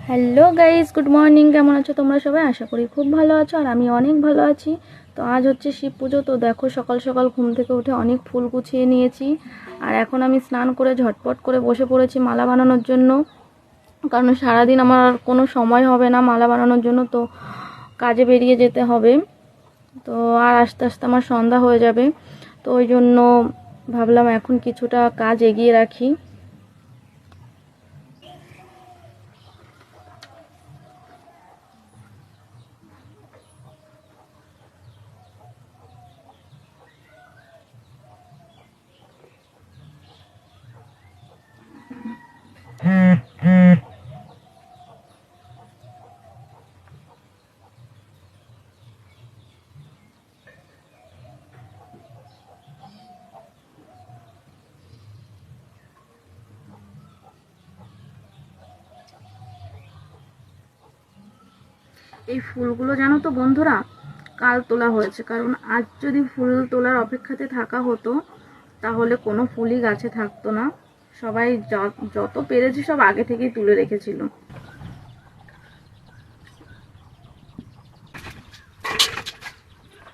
Hello guys, good morning. কেমন আছো তোমরা সবাই? আশা করি খুব ভালো আছো, আর আমি অনেক ভালো আছি। তো আজ হচ্ছে শিব পুজো। তো দেখো, সকাল সকাল ঘুম থেকে উঠে অনেক ফুল গুছিয়ে নিয়েছি, আর এখন আমি স্নান করে ঝটপট করে বসে পড়েছি মালা বানানোর জন্য। কারণ সারাদিন আমার আর কোনো সময় হবে না মালা বানানোর জন্য, তো কাজে বেরিয়ে যেতে হবে। তো আর আস্তে আস্তে আমার সন্ধ্যা হয়ে যাবে, তো ওই জন্য ভাবলাম এখন কিছুটা কাজ এগিয়ে রাখি। এই ফুলগুলো জানো তো বন্ধুরা, কাল তোলা হয়েছে। কারণ আজ যদি ফুল তোলার অপেক্ষাতে থাকা হতো তাহলে কোনো ফুলই গাছে থাকতো না। সবাই যত পেরেছে সব আগে থেকেই তুলে রেখেছিল।